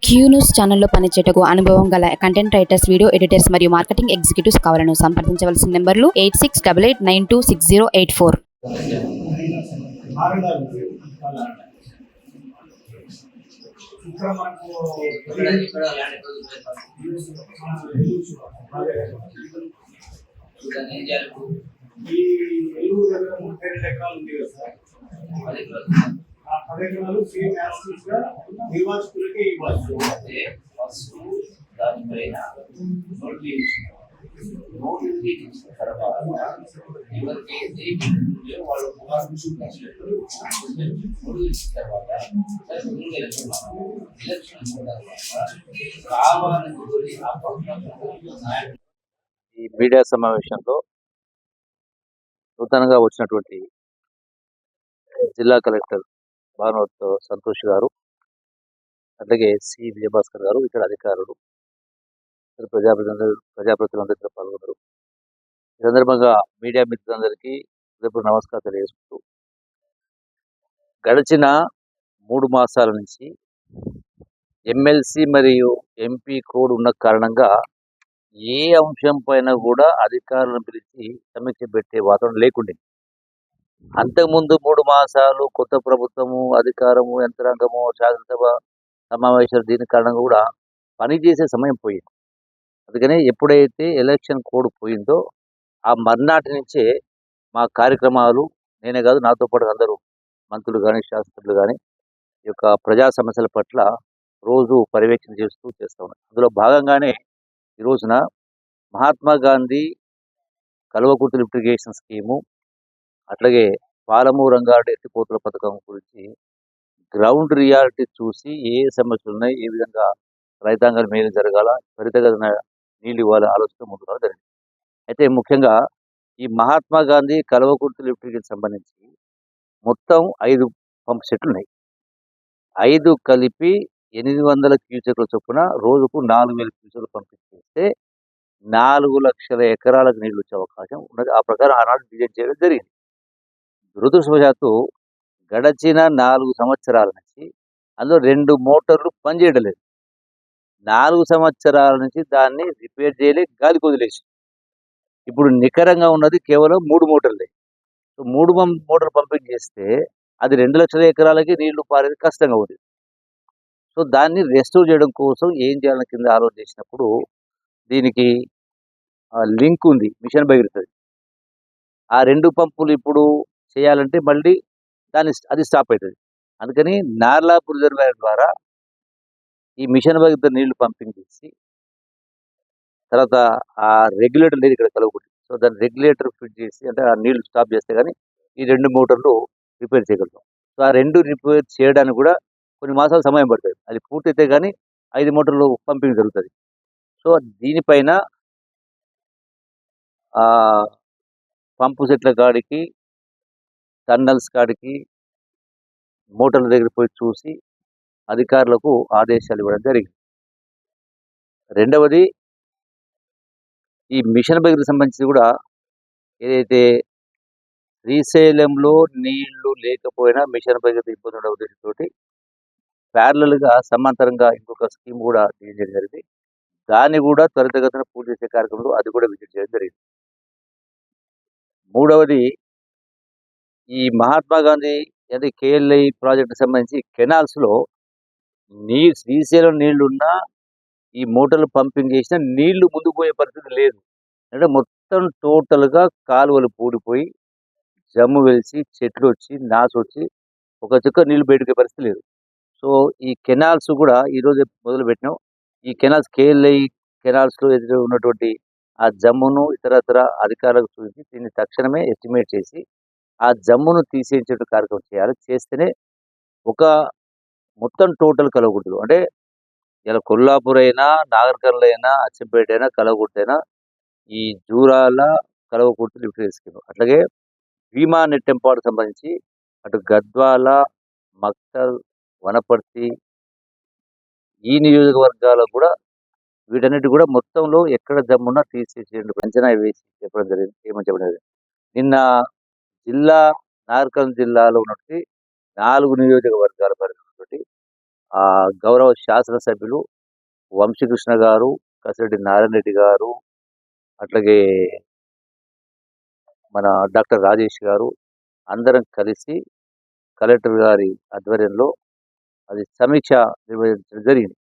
Q news ఛానల్లో పనిచేయటకు అనుభవం గల కంటెంట్ రైటర్స్, వీడియో ఎడిటర్స్ మరియు మార్కెటింగ్ ఎగ్జిక్యూటివ్స్ కావాలను సంప్రదించవలసిన నెంబర్లు 8688926084. ఈ ఎలుగు దగ్గర 32 ఎకరాలు ఉంది కదా సార్, ఆ 10 ఎకరాలు సేమ్ యాసిడ్స్ గా నిర్వాసితులకే ఇవ్వచ్చు. దానిపైన నోటిఫికేషన్ ఇచ్చిన తర్వాత ఎవరికైతే వాళ్ళు ఇచ్చిన తర్వాత ఎలక్షన్ కావాలని ఈ మీడియా సమావేశంలో నూతనంగా వచ్చినటువంటి జిల్లా కలెక్టర్ భానువత్ సంతోష్ గారు, అట్లాగే సి విజయభాస్కర్ గారు, ఇక్కడ అధికారులు, ప్రజాప్రతినిధులందరూ పాల్గొన్నారు. ఈ సందర్భంగా మీడియా మిత్రులందరికీ రేపు నమస్కారం తెలియజేసుకుంటూ, గడిచిన 3 మాసాల నుంచి ఎమ్మెల్సీ మరియు ఎంపీ కోడ్ ఉన్న కారణంగా ఏ అంశం పైన కూడా అధికారులను పిలిచి సమీక్ష పెట్టే వాతావరణం లేకుండే. అంతకుముందు 3 మాసాలు కొత్త ప్రభుత్వము, అధికారము, యంత్రాంగము, శాసనసభ సమావేశాలు దీని కారణంగా కూడా పనిచేసే సమయం పోయింది. అందుకనే ఎప్పుడైతే ఎలక్షన్ కోడ్ పోయిందో ఆ మర్నాటి నుంచే మా కార్యక్రమాలు, నేనే కాదు నాతో పాటు అందరూ మంత్రులు కానీ, శాసనసభ్యులు కానీ ఈ యొక్క ప్రజా సమస్యల పట్ల రోజు పర్యవేక్షణ చేస్తూ చేస్తూ ఉన్నాం. అందులో భాగంగానే ఈ రోజున Mahatma Gandhi Kalwakurthy lift irrigation scheme, అట్లాగే పాలమూరు రంగారెడ్డి ఎత్తిపోతల పథకం గురించి గ్రౌండ్ రియాలిటీ చూసి ఏ సమస్యలు ఉన్నాయి, ఏ విధంగా రైతాంగాలు మేలు జరగాల, త్వరితగతిన నీళ్ళు ఇవ్వాలి ఆలోచన ముందుకు జరిగింది. అయితే ముఖ్యంగా ఈ మహాత్మా గాంధీ కల్వకుర్తి లిఫ్ట్ ఇరిగేషన్ సంబంధించి మొత్తం 5 పంప్ సెట్లు ఉన్నాయి. 5 కలిపి 800 క్యూసెక్ల చొప్పున రోజుకు 4000 క్యూసెక్లు పంపిస్తే 4 లక్షల ఎకరాలకు నీళ్లు వచ్చే అవకాశం ఉన్నది. ఆ ప్రకారం ఆనాడు డిజైన్ చేయడం జరిగింది. దురదృష్టవశాత్తు గడచిన 4 సంవత్సరాల నుంచి అందులో 2 మోటార్లు పనిచేయడం లేదు. 4 సంవత్సరాల నుంచి దాన్ని రిపేర్ చేయలే, గాలికి వదిలేసి ఇప్పుడు నికరంగా ఉన్నది కేవలం 3 మోటార్లే. 3 మోటార్లు పంపింగ్ చేస్తే అది 2 లక్షల ఎకరాలకి నీళ్లు పారేది కష్టంగా ఉంది. సో దాన్ని రెస్టోర్ చేయడం కోసం ఏం చేయాలని కింద ఆలోచన చేసినప్పుడు దీనికి లింక్ ఉంది, మిషన్ భగీరథది. ఆ 2 పంపులు ఇప్పుడు చేయాలంటే మళ్ళీ అది స్టాప్ అవుతుంది. అందుకని నార్లాపూర్ రిజర్వాయర్ ద్వారా ఈ మిషన్ భగీరథ నీళ్లు పంపింగ్ చేసి తర్వాత ఆ రెగ్యులేటర్ లేదు ఇక్కడ కలవకూడదు. సో దాన్ని రెగ్యులేటర్ ఫిట్ చేసి, అంటే ఆ నీళ్లు స్టాప్ చేస్తే కానీ ఈ 2 మోటార్లు రిపేర్ చేయగలుగుతాం. సో ఆ 2 రిపేర్ చేయడానికి కూడా కొన్ని మాసాలు సమయం పడుతుంది. అది పూర్తయితే కానీ 5 మోటార్లు పంపింగ్ జరుగుతుంది. సో దీనిపైన పంపు సెట్ల కాడికి, టన్నల్స్ కాడికి, మోటార్ల దగ్గర పోయి చూసి అధికారులకు ఆదేశాలు ఇవ్వడం జరిగింది. రెండవది, ఈ మిషన్ భగీరథ సంబంధించి కూడా ఏదైతే శ్రీశైలంలో నీళ్లు లేకపోయినా మిషన్ భగీరథ ఇబ్బంది ఉండే ఉద్దేశంతో ప్యారలల్గా సమాంతరంగా ఇంకొక స్కీమ్ కూడా డిజైన్ చేయడం జరిగింది. దాన్ని కూడా త్వరితగతిన పూర్తి చేసే కార్యక్రమంలో అది కూడా విజిట్ చేయడం జరిగింది. మూడవది, ఈ మహాత్మా గాంధీ అంటే కేఎల్ఐ ప్రాజెక్టు సంబంధించి కెనాల్స్లో శ్రీశైలం నీళ్లున్నా ఈ మోటార్లు పంపింగ్ చేసినా నీళ్లు ముందుకు పోయే పరిస్థితి లేదు. అంటే మొత్తం టోటల్గా కాలువలు పూడిపోయి, జమ్ము వెలిసి, చెట్లు వచ్చి, నాసు వచ్చి ఒక చుక్క నీళ్లు బయటకే పరిస్థితి లేదు. సో ఈ కెనాల్స్ కూడా ఈరోజు మొదలు పెట్టినాం. ఈ కెనాల్స్ కేఎల్ఐ కెనాల్స్లో ఎదురు ఉన్నటువంటి ఆ జమ్మును ఇతరత్ర అధికారులకు చూసి దీన్ని తక్షణమే ఎస్టిమేట్ చేసి ఆ జమ్మును తీసేసే కార్యక్రమం చేయాలి. చేస్తేనే ఒక మొత్తం టోటల్ కలవకూడదు. అంటే ఇలా కొల్లాపూర్ అయినా, నాగర్కర్నూల్ అయినా, అచ్చంపేట అయినా, కలవకుర్తి అయినా ఈ జూరాల కలవకుర్తి లిఫ్ట్ స్కీమ్, అట్లాగే భీమా నెట్టెంపాడుకు సంబంధించి అటు గద్వాల, మక్తల్, వనపర్తి ఈ నియోజకవర్గాలకు కూడా వీటన్నిటి కూడా మొత్తంలో ఎక్కడ జమ్మున్నా తీసేసేందుకు అంచనా వేసి చెప్పడం జరిగింది. ఏమని చెప్పడం జరిగింది, నిన్న నాగర్కర్నూల్ జిల్లాలో ఉన్నటువంటి 4 నియోజకవర్గాల పరిధితోటి గౌరవ శాసనసభ్యులు వంశీకృష్ణ గారు, కసిరెడ్డి నారాయణ రెడ్డి గారు, అట్లాగే మన డాక్టర్ రాజేష్ గారు అందరం కలిసి కలెక్టర్ గారి ఆధ్వర్యంలో అది సమీక్ష నిర్వహించడం జరిగింది.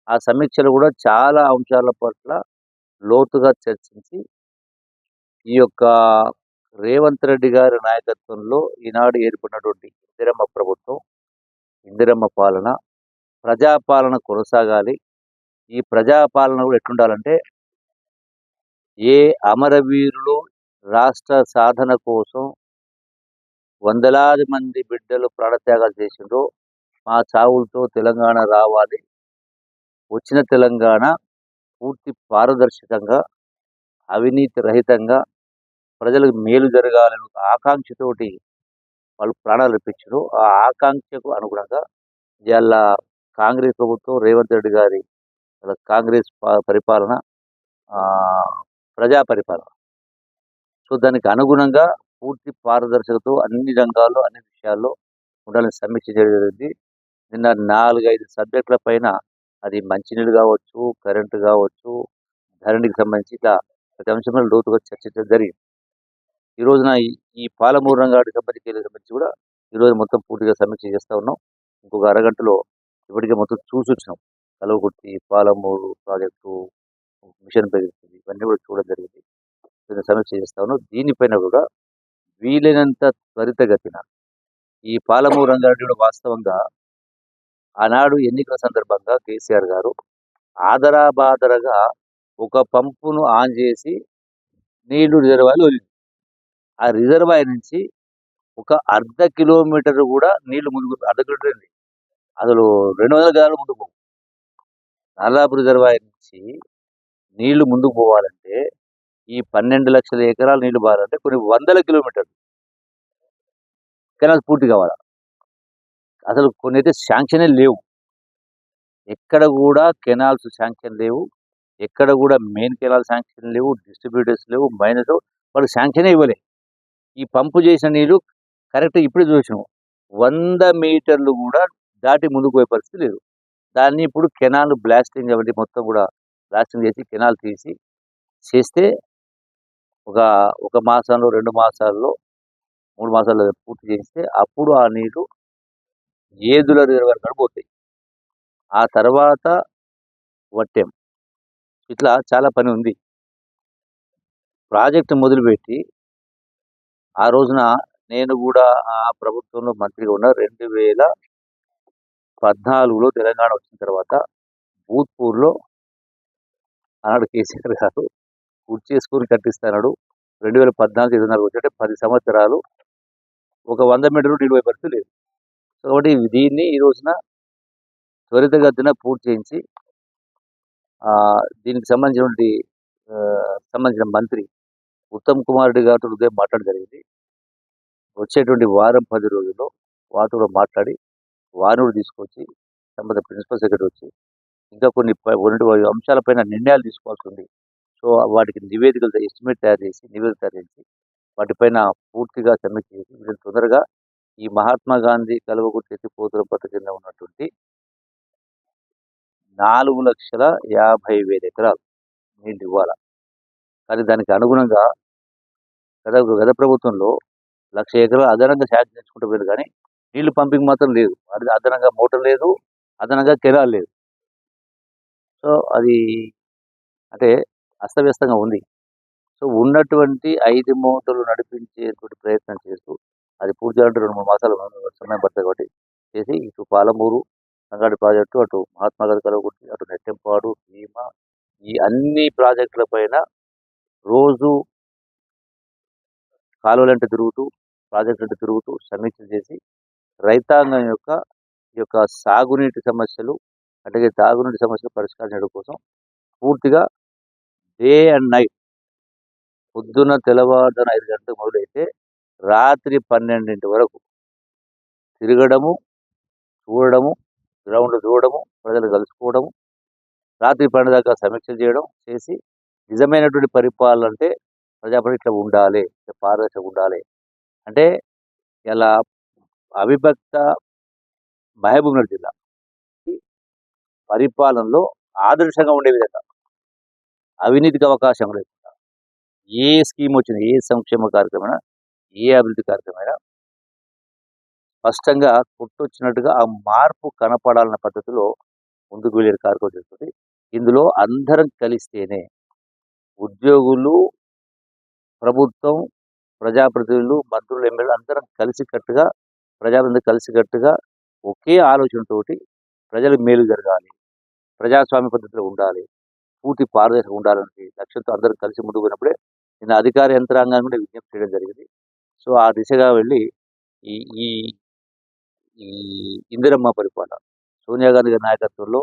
ఆ సమీక్షలో కూడా చాలా అంశాల పట్ల లోతుగా చర్చించి ఈ యొక్క రేవంత్ రెడ్డి గారి నాయకత్వంలో ఈనాడు ఏర్పడినటువంటి ఇందిరమ్మ ప్రభుత్వం, ఇందిరమ్మ పాలన, ప్రజాపాలన కొనసాగాలి. ఈ ప్రజాపాలన కూడా ఎట్లుండాలంటే ఏ అమరవీరులు రాష్ట్ర సాధన కోసం వందలాది మంది బిడ్డలు ప్రాణత్యాగాలు చేసిండ్రో మా చావులతో తెలంగాణ రావాలి, వచ్చిన తెలంగాణ పూర్తి పారదర్శకంగా, అవినీతి రహితంగా, ప్రజలకు మేలు జరగాలని ఒక ఆకాంక్షతోటి వాళ్ళు ప్రాణాలు అర్పించారు. ఆ ఆకాంక్షకు అనుగుణంగా ఇవాళ కాంగ్రెస్ ప్రభుత్వం, రేవంత్ రెడ్డి గారి కాంగ్రెస్ పరిపాలన ప్రజా పరిపాలన. సో దానికి అనుగుణంగా పూర్తి పారదర్శకతో అన్ని రంగాల్లో, అన్ని విషయాల్లో ఉండాలని సమీక్ష చేయడం జరిగింది. నిన్న 4-5 సబ్జెక్టుల పైన, అది మంచినీళ్ళు కావచ్చు, కరెంటు కావచ్చు, ధరణికి సంబంధించి ఇట్లా ప్రతి అంశంలో లోతుగా చర్చించడం జరిగింది. ఈ రోజున ఈ పాలమూరు రంగానికి సంబంధించి కూడా ఈరోజు మొత్తం పూర్తిగా సమీక్ష చేస్తూ ఉన్నాం. ఇంకొక అరగంటలో ఇప్పటికే మొత్తం చూసి వచ్చినాం. కల్వకుర్తి, పాలమూరు ప్రాజెక్టు, మిషన్ పెరుగుతుంది, ఇవన్నీ కూడా చూడడం జరిగింది. సమీక్ష చేస్తా ఉన్నాం. దీనిపైన కూడా వీలైనంత త్వరితగతిన ఈ పాలమూరు రంగారెడ్డి కూడా వాస్తవంగా ఆనాడు ఎన్నికల సందర్భంగా కేసీఆర్ గారు ఆదరాబాదరగా ఒక పంపును ఆన్ చేసి నీళ్లు రిజర్వాయర్లు వదిలింది. ఆ రిజర్వాయర్ నుంచి ఒక అర్ధ కిలోమీటర్ కూడా నీళ్లు ముందుకు, అర్ధ కిలోమీటర్ అసలు 200 గజాలు ముందుకు పోవు. నల్లాపు రిజర్వాయర్ నుంచి నీళ్లు ముందుకు పోవాలంటే, ఈ 12 లక్షల ఎకరాల నీళ్లు పోవాలంటే కొన్ని వందల కిలోమీటర్లు కెనాల్స్ పూర్తి కావాలి. అసలు కొన్ని అయితే శాంక్షనే లేవు. ఎక్కడ కూడా కెనాల్స్ శాంక్షన్ లేవు, ఎక్కడ కూడా మెయిన్ కెనాల్ శాంక్షన్ లేవు, డిస్ట్రిబ్యూటర్స్ లేవు, మైనస్ వాళ్ళు శాంక్షనే ఇవ్వలే. ఈ పంపు చేసిన నీళ్లు కరెక్ట్ ఇప్పుడే చూసినాం, 100 మీటర్లు కూడా దాటి ముందుకు పోయే పరిస్థితి లేదు. దాన్ని ఇప్పుడు కెనాల్ బ్లాస్టింగ్ అవన్నీ మొత్తం కూడా బ్లాస్టింగ్ చేసి కెనాల్ చేస్తే ఒక మాసంలో, 2 మాసాల్లో, 3 మాసాల్లో పూర్తి చేస్తే అప్పుడు ఆ నీళ్లు ఏదుల రిజర్వాయర్ కాడ పోతాయి. ఆ తర్వాత వట్టెం, ఇట్లా చాలా పని ఉంది. ప్రాజెక్టు మొదలుపెట్టి ఆ రోజున నేను కూడా ఆ ప్రభుత్వంలో మంత్రిగా ఉన్న 2014లో తెలంగాణ వచ్చిన తర్వాత భూత్పూర్లో ఆనాడు కేసీఆర్ గారు పూర్తి చేసుకుని కట్టిస్తాడు. 2014 20 వచ్చి 10 సంవత్సరాలు ఒక 100 మీటర్లు నీళ్ళు పోయే పరిస్థితి లేదు. కాబట్టి దీన్ని ఈ రోజున త్వరితగతిన పూర్తి చేయించి దీనికి సంబంధించిన మంత్రి ఉత్తమ్ కుమార్ రెడ్డి గారితో ఉదయం మాట్లాడడం జరిగింది. వచ్చేటువంటి వారం 10 రోజుల్లో వాటితో మాట్లాడి వారిని తీసుకొచ్చి సంబంధ ప్రిన్సిపల్ సెక్రటరీ వచ్చి ఇంకా కొన్ని అంశాలపైన నిర్ణయాలు తీసుకోవాల్సి ఉంది. సో వాటికి నివేదికలు ఎస్టిమేట్ తయారు చేసి వాటిపైన పూర్తిగా సమీక్ష చేసి వీళ్ళని తొందరగా ఈ మహాత్మా గాంధీ కల్వకుర్తి ఎత్తిపోతల పథకం కింద ఉన్నటువంటి 4,50,000 ఎకరాలు నీళ్ళు ఇవ్వాలి. కానీ దానికి అనుగుణంగా గత ప్రభుత్వంలో 1,00,000 ఎకరాలు అదనంగా శాంక్షన్ తెచ్చుకుంటూ పోయారు, కానీ నీళ్లు పంపింగ్ మాత్రం లేదు. అది అదనంగా మోటార్ లేదు, అదనంగా కెనాల్ లేదు. సో అది అంటే అస్తవ్యస్తంగా ఉంది. సో ఉన్నటువంటి 5 మోటార్లు నడిపించేటువంటి ప్రయత్నం చేస్తూ అది పూర్తి చేయాలంటే 2-3 మాసాలు సమయం పడుతుంది. కాబట్టి చేసి ఇటు పాలమూరు రంగారెడ్డి ప్రాజెక్టు, అటు మహాత్మా గాంధీ కల్వకుర్తి, అటు నెట్టెంపాడు, భీమా, ఈ అన్ని ప్రాజెక్టుల పైన రోజు కాలువలంటే తిరుగుతూ, ప్రాజెక్టులంటే తిరుగుతూ సమీక్ష చేసి రైతాంగం ఈ యొక్క సాగునీటి సమస్యలు, అంటే తాగునీటి సమస్యలు పరిష్కారం చేయడం కోసం పూర్తిగా డే అండ్ నైట్, పొద్దున తెల్లవారుజామున 5 గంటలకు మొదలైతే రాత్రి 12 వరకు తిరగడము, చూడడము, గ్రౌండ్ చూడడము, ప్రజలు కలుసుకోవడము, రాత్రి 12 దాకా సమీక్షలు చేయడం చేసి నిజమైనటువంటి పరిపాలన అంటే ప్రజాపాలన ఇట్లా ఉండాలి, ఇట్లా పారదర్శకంగా ఉండాలి. అంటే ఇలా అవిభక్త మహబూబ్నగర్ జిల్లా పరిపాలనలో ఆదర్శంగా ఉండే విధంగా, అవినీతికి అవకాశం లేకుండా ఏ స్కీమ్ వచ్చినా, ఏ సంక్షేమ కార్యక్రమమైనా, ఏ అభివృద్ధి కార్యక్రమమైనా స్పష్టంగా కొట్టొచ్చినట్టుగా ఆ మార్పు కనపడాలన్న పద్ధతిలో ముందుకు వెళ్ళే కార్యక్రమం చేస్తుంది. ఇందులో అందరం కలిస్తేనే ఉద్యోగులు, ప్రభుత్వం, ప్రజాప్రతినిధులు, మంత్రులు, ఎమ్మెల్యేలు అందరం కలిసికట్టుగా, ప్రజాప్రతినిధులు కలిసికట్టుగా ఒకే ఆలోచనతోటి ప్రజలకు మేలు జరగాలి, ప్రజాస్వామ్య పద్ధతిలో ఉండాలి, పూర్తి పారదర్శకంగా ఉండాలనే లక్ష్యంతో అందరం కలిసి ముందుకు పోయినప్పుడే నిన్న అధికార యంత్రాంగాన్ని కూడా విజ్ఞప్తి చేయడం జరిగింది. సో ఆ దిశగా వెళ్ళి ఈ ఈ ఈ ఇందిరమ్మ పరిపాలన సోనియా గాంధీ గారి నాయకత్వంలో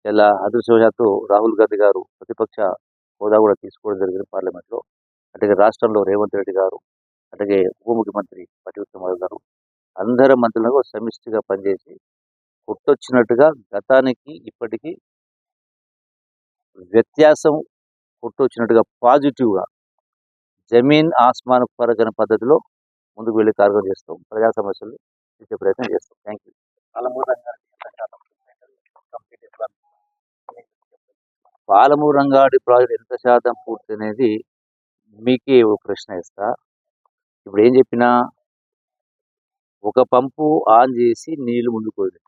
ఇలా అదృష్టవశాత్తు రాహుల్ గాంధీ గారు ప్రతిపక్ష హోదా కూడా తీసుకోవడం జరిగింది పార్లమెంట్లో. అట్లాగే రాష్ట్రంలో రేవంత్ రెడ్డి గారు, అట్లాగే ఉప ముఖ్యమంత్రి పట్టి విక్రమార్క గారు, అందరం మంత్రులకు సమిష్టిగా పనిచేసి కొట్టొచ్చినట్టుగా గతానికి ఇప్పటికీ వ్యత్యాసం కొట్టొచ్చినట్టుగా పాజిటివ్గా జమీన్ ఆస్మాన్ ఫరక్ అనే పద్ధతిలో ముందుకు వెళ్ళే కార్యక్రమం చేస్తాం. ప్రజా సమస్యలు తీర్చే ప్రయత్నం చేస్తాం. Thank you. Palamuru Rangareddy project ఎంత శాతం పూర్తి అనేది మీకే ఒక ప్రశ్న ఇస్తా. ఇప్పుడు ఏం చెప్పినా ఒక పంపు ఆన్ చేసి నీళ్లు ముందుకు పోయింది,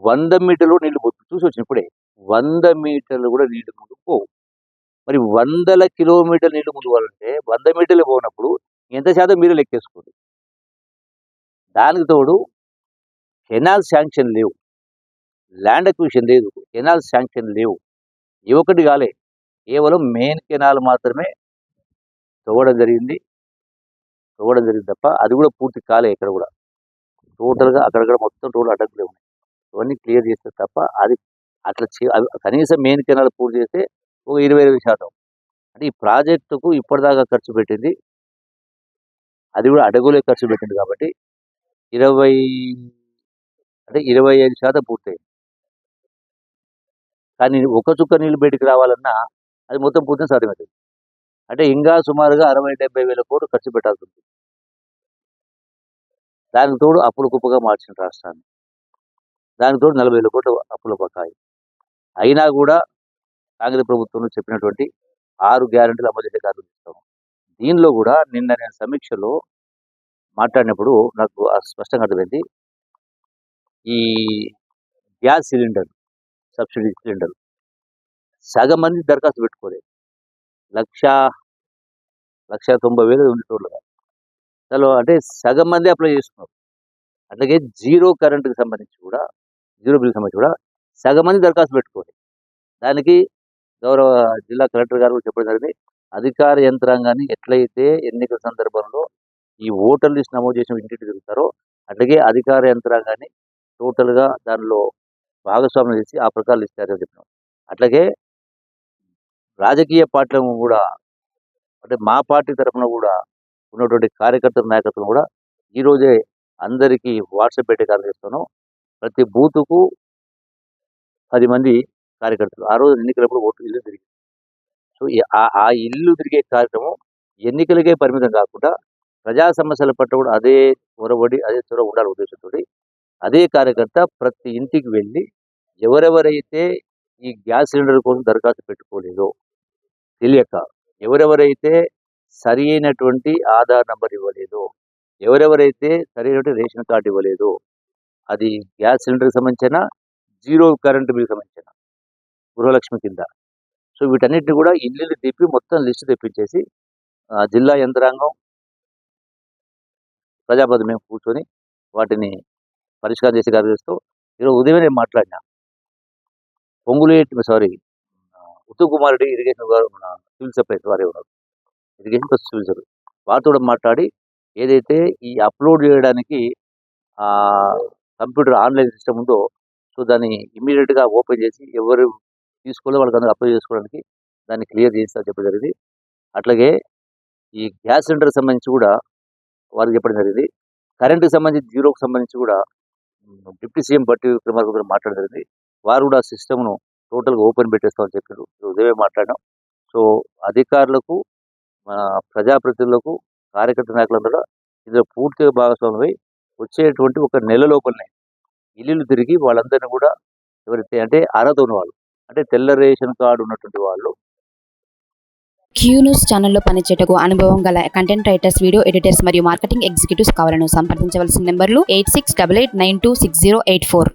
100 మీటర్లు నీళ్లు చూసి వచ్చిన ఇప్పుడే 100 మీటర్లు కూడా నీళ్లు ముందుకు పోవు. మరి 100 కిలోమీటర్ల నీళ్లు ముందు పోవాలంటే 100 మీటర్లు పోయినప్పుడు ఎంత శాతం మీరే లెక్కేసుకోండి. దానికి తోడు కెనాల్ శాంక్షన్ లేవు, ల్యాండ్ అక్విజిషన్ లేదు, కెనాల్ శాంక్షన్ లేవు, ఏ ఒక్కటి కాలే. కేవలం మెయిన్ కెనాల్ మాత్రమే తవ్వడం జరిగింది తప్ప అది కూడా పూర్తి కాలే. ఇక్కడ కూడా టోటల్గా అక్కడక్కడ మొత్తం టోటల్ అడ్డంకులే ఉన్నాయి. ఇవన్నీ క్లియర్ చేస్తే తప్ప అది అట్లా కనీసం మెయిన్ కెనాల్ పూర్తి చేస్తే ఒక 25% అంటే ఈ ప్రాజెక్టుకు ఇప్పటిదాకా ఖర్చు పెట్టింది, అది కూడా అడగులే ఖర్చు పెట్టింది కాబట్టి 25% పూర్తయింది. కానీ ఒక చుక్క నీళ్ళు బయటికి రావాలన్నా అది మొత్తం పూర్తి సాధ్యమవుతుంది. అంటే ఇంకా సుమారుగా 60-70 వేల కోట్లు ఖర్చు పెట్టాల్సి ఉంటుంది. దానికి తోడు అప్పుల కుప్పగా మార్చిన రాష్ట్రాన్ని, దానికి తోడు 40 వేల కోట్ల అప్పుల బకాయి. అయినా కూడా కాంగ్రెస్ ప్రభుత్వం చెప్పినటువంటి 6 గ్యారెంటీలు అమలు చేసే కార్యక్రమం చేస్తాము. దీనిలో కూడా నిన్న నేను సమీక్షలో మాట్లాడినప్పుడు నాకు స్పష్టంగా అర్థమైంది. ఈ గ్యాస్ సిలిండర్, సబ్సిడీ సిలిండర్ సగం మంది దరఖాస్తు పెట్టుకోలేదు. 1,90,000 ఉంది టోటల్గా. చలో అంటే సగం మంది అప్లై చేస్తున్నారు. అట్లాగే జీరో కరెంటుకి సంబంధించి కూడా, జీరో బిల్ సంబంధించి కూడా సగం మంది దరఖాస్తు పెట్టుకోవాలి. దానికి గౌరవ జిల్లా కలెక్టర్ గారు చెప్పడం జరిగింది. అధికార యంత్రాంగాన్ని ఎట్లయితే ఎన్నికల సందర్భంలో ఈ ఓటర్ లిస్ట్ నమోదు చేసిన ఇంటికి తిరుగుతారో అట్లాగే అధికార యంత్రాంగాన్ని టోటల్గా దానిలో భాగస్వామ్యం చేసి ఆ ప్రకారం లిస్ట్ తయారు చెప్పినాం. అట్లాగే రాజకీయ పార్టీలను కూడా, అంటే మా పార్టీ తరఫున కూడా ఉన్నటువంటి కార్యకర్తల నాయకత్వం కూడా ఈరోజే అందరికీ వాట్సాప్ పెట్టే కార్యక్రమం చేస్తాను. ప్రతి బూతుకు 10 మంది కార్యకర్తలు ఆ రోజు ఎన్నికలప్పుడు ఓటు ఇల్లు తిరిగి, సో ఆ ఇల్లు తిరిగే కార్యక్రమం ఎన్నికలకే పరిమితం కాకుండా ప్రజా సమస్యల పట్ల కూడా అదే ఒరబడి, అదే చొరవ ఉండాలి ఉద్దేశంతో అదే కార్యకర్త ప్రతి ఇంటికి వెళ్ళి ఎవరెవరైతే ఈ గ్యాస్ సిలిండర్ కోసం దరఖాస్తు పెట్టుకోలేదో తెలియక, ఎవరెవరైతే సరి అయినటువంటి ఆధార్ నంబర్ ఇవ్వలేదో, ఎవరెవరైతే సరైనటువంటి రేషన్ కార్డు ఇవ్వలేదో, అది గ్యాస్ సిలిండర్కి సంబంధించిన, జీరో కరెంటు బిల్కి సంబంధించిన, గృహలక్ష్మి కింద, సో వీటన్నిటిని కూడా ఇల్లు తిప్పి మొత్తం లిస్టు తెప్పించేసి జిల్లా యంత్రాంగం, ప్రజాప్రతినిధులు మేము కూర్చొని వాటిని పరిష్కారం చేసే కార్యక్రమిస్తూ ఈరోజు ఉదయం నేను మాట్లాడినా. ఉత్తమ్ కుమార్ రెడ్డి ఇరిగేషన్ గారు, మన సివిల్ సప్లైస్ వారే ఉన్నారు, ఇరిగేషన్ ప్లస్ సివిల్ సప్లైస్, వారితో కూడా మాట్లాడి ఏదైతే ఈ అప్లోడ్ చేయడానికి కంప్యూటర్ ఆన్లైన్ సిస్టమ్ ఉందో, సో దాన్ని ఇమీడియట్గా ఓపెన్ చేసి ఎవరు తీసుకోవాలో వాళ్ళకి అందరూ అప్లై చేసుకోవడానికి దాన్ని క్లియర్ చేస్తా చెప్పడం జరిగింది. అట్లాగే ఈ గ్యాస్ సిలిండర్కి సంబంధించి కూడా వారికి చెప్పడం జరిగింది. కరెంటుకి సంబంధించి, జీరోకి సంబంధించి కూడా డిప్యూటీ సీఎం పట్టి విక్రమార్క గారు మాట్లాడడం జరిగింది. వారు కూడా సిస్టమ్ను టోటల్గా ఓపెన్ పెట్టేస్తామని చెప్పారు. ఉదయమే మాట్లాడినాం. సో అధికారులకు, ప్రజాప్రతినిధులకు, కార్యకర్త నాయకులందరూ ఇందులో పూర్తిగా భాగస్వామ్యమై వచ్చేటువంటి ఒక నెల లోపలనే ఇల్లు తిరిగి వాళ్ళందరినీ కూడా ఎవరైతే అంటే అర్హత ఉన్నవాళ్ళు, అంటే తెల్ల రేషన్ కార్డు ఉన్నటువంటి వాళ్ళు. క్యూ న్యూస్ ఛానల్లో పనిచేయటకు అనుభవం గల కంటెంట్ రైటర్స్, వీడియో ఎడిటర్స్ మరియు మార్కెటింగ్ ఎగ్జిక్యూటివ్స్ కావాలను సంప్రదించవలసిన నెంబర్లు 8688926084.